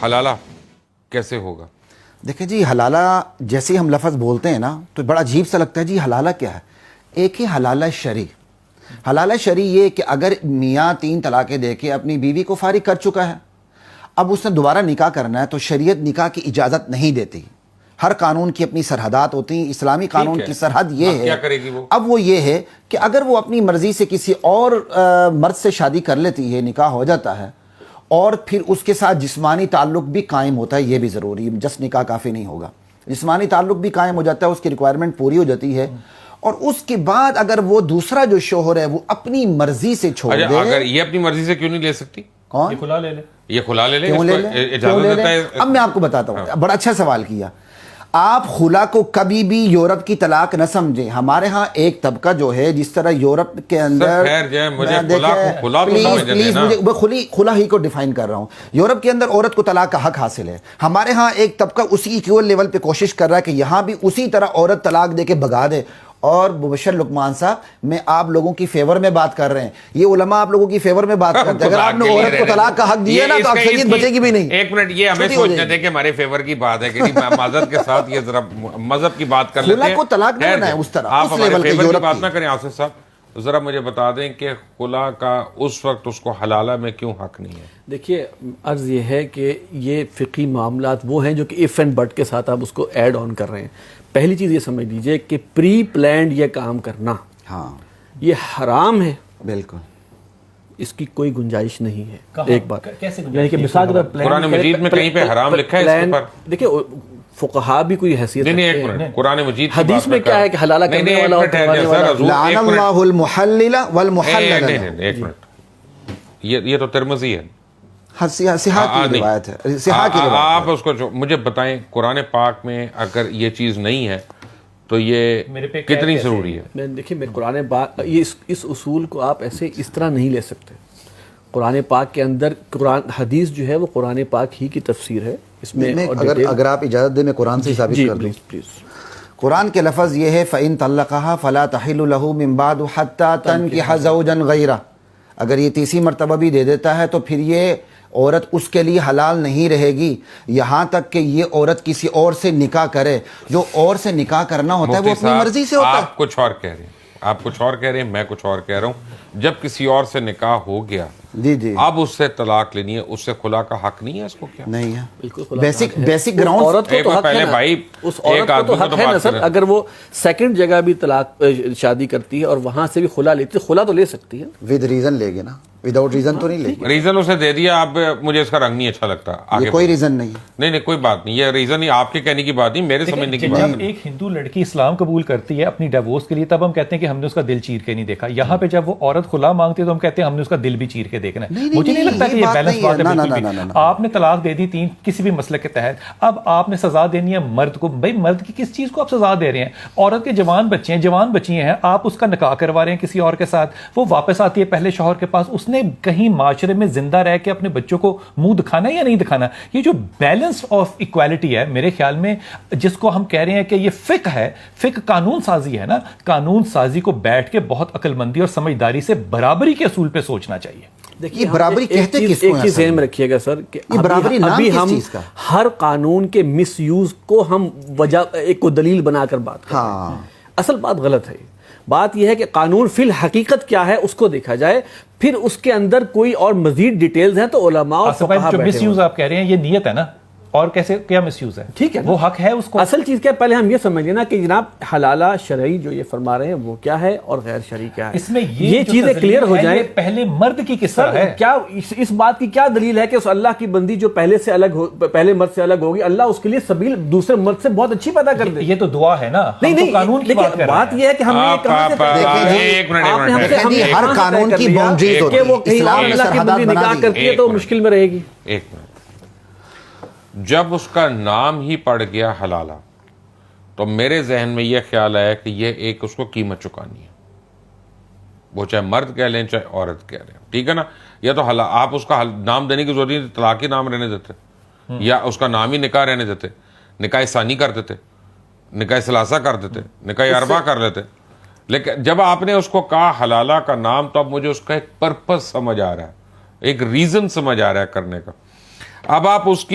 حلالہ کیسے ہوگا؟ دیکھیں جی، حلالہ جیسے ہی ہم لفظ بولتے ہیں نا تو بڑا عجیب سا لگتا ہے جی حلالہ کیا ہے؟ ایک ہی حلالہ شرعی. حلالہ شرعی یہ کہ اگر میاں 3 طلاقیں دے کے اپنی بیوی کو فارغ کر چکا ہے، اب اس نے دوبارہ نکاح کرنا ہے تو شریعت نکاح کی اجازت نہیں دیتی. ہر قانون کی اپنی سرحدات ہوتی ہیں. اسلامی قانون کی سرحد یہ ہے. کیا کرے گی وہ؟ اب وہ یہ ہے کہ اگر وہ اپنی مرضی سے کسی اور مرد سے شادی کر لیتی ہے، نکاح ہو جاتا ہے، اور پھر اس کے ساتھ جسمانی تعلق بھی قائم ہوتا ہے. یہ بھی ضروری ہے، جس نکاح کافی نہیں ہوگا. جسمانی تعلق بھی قائم ہو جاتا ہے، اس کی ریکوائرمنٹ پوری ہو جاتی ہے، اور اس کے بعد اگر وہ دوسرا جو شوہر ہے وہ اپنی مرضی سے چھوڑ دے. اگر یہ اپنی مرضی سے کیوں نہیں لے سکتی؟ کون؟ یہ کھلا لے لے. کیوں لے لے؟ اجازت دیتا ہے. اب میں آپ کو بتاتا ہوں، بڑا اچھا سوال کیا. آپ خلا کو کبھی بھی یورپ کی طلاق نہ سمجھیں. ہمارے ہاں ایک طبقہ جو ہے جس طرح یورپ کے اندر، پلیز مجھے خلا ہی کو ڈیفائن کر رہا ہوں. یورپ کے اندر عورت کو طلاق کا حق حاصل ہے. ہمارے ہاں ایک طبقہ اسی ایکول لیول پہ کوشش کر رہا ہے کہ یہاں بھی اسی طرح عورت طلاق دے کے بھگا دے. اور مبشر لقمان صاحب، میں آپ لوگوں کی فیور میں بات کر رہے ہیں. یہ علماء آپ لوگوں کی فیور میں بات کرتے ہیں. اگر آپ نے عورت کو طلاق کا حق دیا نا تو اکثریت بچے گی بھی نہیں. ایک منٹ، یہ ہمیں سوچنا تھا کہ ہمارے فیور کی بات ہے کہ معذرت کے ساتھ یہ ذرا مذہب کی بات کر لیتے ہیں. خلا کو طلاق نہیں بنائے اس طرح، آپ اس ہمارے لیول پہ فیور کی یورپ بات کی. نہ کریں. آصف صاحب ذرا مجھے بتا دیں کہ خلا کا اس وقت اس کو حلالہ میں کیوں حق نہیں ہے؟ دیکھیے، عرض یہ ہے کہ یہ فقہی معاملات وہ ہیں جو کہ ایف اینڈ بٹ کے ساتھ آپ اس کو ایڈ آن کر رہے ہیں. پہلی چیز یہ سمجھ لیجئے کہ پری پلانڈ یہ کام کرنا یہ حرام ہے. بالکل، اس کی کوئی گنجائش نہیں ہے. ایک بات یعنی کہ مثال کے طور پر قرآن مجید میں کہیں پہ حرام لکھا ہے اس کے اوپر؟ دیکھیے، فقہا بھی کوئی حیثیت نہیں، ایک منٹ، قرآن مجید کی حدیث میں کیا ہے کہ حلالہ کرنے والا اور کروانے والا. لعن اللہ المحلل والمحلل. ایک منٹ، یہ تو ترمذی ہے، صحاح کی روایت ہے. صحاح کی روایت. آپ اس کو مجھے بتائیں قرآن پاک میں اگر یہ چیز نہیں ہے تو یہ کتنی ضروری ہے؟ دیکھیے، میں قرآن پاک اس اصول کو آپ ایسے اس طرح نہیں لے سکتے. قرآن پاک کے اندر حدیث جو ہے وہ قرآن پاک ہی کی تفسیر ہے. اس میں اگر آپ اجازت دیں میں قرآن سے ثابت کر دوں. پلیز. قرآن کے لفظ یہ ہے فَإِن طَلَّقَهَا فَلَا تَحِلُّ لَهُ مِن بَعْدُ حَتَّى تَنكِحَ زَوْجًا غَيْرَهُ. اگر یہ تیسری مرتبہ بھی دے دیتا ہے تو پھر یہ عورت اس کے لیے حلال نہیں رہے گی یہاں تک کہ یہ عورت کسی اور سے نکاح کرے. جو اور سے نکاح کرنا ہوتا ہے وہ اپنی مرضی سے ہوتا ہے. آپ کچھ اور کہہ رہے ہیں، آپ کچھ اور کہہ رہے ہیں، میں کچھ اور کہہ رہا ہوں. جب کسی اور سے نکاح ہو گیا جی اب اس سے طلاق لینی ہے، اس سے خلا کا حق نہیں ہے؟ اس کو کیا نہیں ہے؟ بالکل بیسک گراؤنڈ. عورت کو تو حق ہے نا، اس عورت کو تو حق ہے نا سر. اگر وہ سیکنڈ جگہ بھی طلاق شادی کرتی ہے اور وہاں سے بھی خلا لیتی ہے، خلا تو لے سکتی ہے. ود ریزن لے گے نا، وداؤٹ ریزن تو نہیں لے گی. ریزن اسے دے دیا. اب مجھے اس کا رنگ نہیں اچھا لگتا. یہ کوئی ریزن نہیں ہے. نہیں کوئی بات نہیں، یہ ریزن ہی آپ کے کہنے کی بات نہیں، میرے سمجھنے کی بات جب ایک ہندو لڑکی اسلام قبول کرتی ہے اپنی ڈیورس کے لیے، تب ہم کہتے ہیں کہ ہم نے اس کا دل چیر کے نہیں دیکھا. یہاں پہ جب وہ عورت خلا مانگتی ہے تو ہم کہتے ہیں ہم نے اس کا دل بھی چیر کے دیکھنا ہے. مجھے نہیں لگتا کہ یہ بیلنس بات ہے. بالکل بھی آپ نے طلاق دے دی 3 کسی بھی مسئلے کے تحت، اب آپ نے سزا دینی ہے مرد کو. بھائی مرد کی کس چیز کو آپ سزا دے رہے ہیں؟ عورت کے جوان بچے ہیں، جوان بچیاں ہیں، آپ اس کا نکاح کروا رہے ہیں کسی اور کے ساتھ. وہ واپس آتی ہے پہلے شوہر کے پاس، اس نے کہیں معاشرے میں زندہ رہ کے اپنے بچوں کو منہ دکھانا ہے یا نہیں دکھانا؟ یہ جو بیلنس آف ایکویلٹی ہے میرے خیال میں، جس کو ہم کہہ رہے ہیں کہ یہ فقہ ہے، فقہ قانون سازی ہے نا. قانون سازی کو بیٹھ کے بہت عقل مندی اور سمجھداری سے برابری کے اصول پہ سوچنا چاہیے. دیکھیے برابری کہتے کس کو؟ ایک چیز ذہن میں رکھیے گا سر کہ ابھی ہم ہر قانون کے مس یوز کو ہم وجہ ایک کو دلیل بنا کر بات کرتے ہیں. اصل بات غلط ہے. بات یہ ہے کہ قانون فی الحقیقت کیا ہے اس کو دیکھا جائے، پھر اس کے اندر کوئی اور مزید ڈیٹیلز ہیں تو علماء اور فقہاء جو مس یوز آپ کہہ رہے ہیں یہ نیت ہے نا، اور کیسے کیا مس یوز ہے؟ ٹھیک ہے، وہ حق ہے اس کو. اصل چیز کیا ہے پہلے ہم یہ سمجھ لینا کہ جناب حلالہ شرعی جو یہ فرما رہے ہیں وہ کیا ہے اور غیر شرعی کیا ہے. اس میں یہ چیزیں کلیئر ہو جائیں. پہلے مرد کی کس طرح ہے؟ کیا اس بات کی کیا دلیل ہے کہ اس اللہ کی بندی جو پہلے سے الگ پہلے مرد سے الگ ہوگی، اللہ اس کے لیے سبیل دوسرے مرد سے بہت اچھی پیدا کر دے. یہ تو دعا ہے نا. نہیں، قانون کی بات کر رہے ہیں. بات یہ ہے کہ ہم نے ہر قانون کی باؤنڈریز ہوتی ہے. وہ اللہ کی بندی نکاح کرتی ہے تو مشکل میں رہے گی. ایک منٹ، جب اس کا نام ہی پڑ گیا حلالہ تو میرے ذہن میں یہ خیال آیا کہ یہ ایک اس کو قیمت چکانی ہے. وہ چاہے مرد کہہ لیں چاہے عورت کہہ لیں، ٹھیک ہے نا. یا تو آپ اس کا نام دینے کی ضرورت نہیں، طلاقی نام رہنے دیتے، یا اس کا نام ہی نکاح رہنے دیتے، نکاح ثانی کر دیتے، نکاح ثلاثہ کر دیتے، نکاح اربعہ کر لیتے. لیکن جب آپ نے اس کو کہا حلالہ کا نام تو اب مجھے اس کا ایک پرپس سمجھ آ رہا ہے، ایک ریزن سمجھ آ رہا ہے کرنے کا. اب آپ اس کی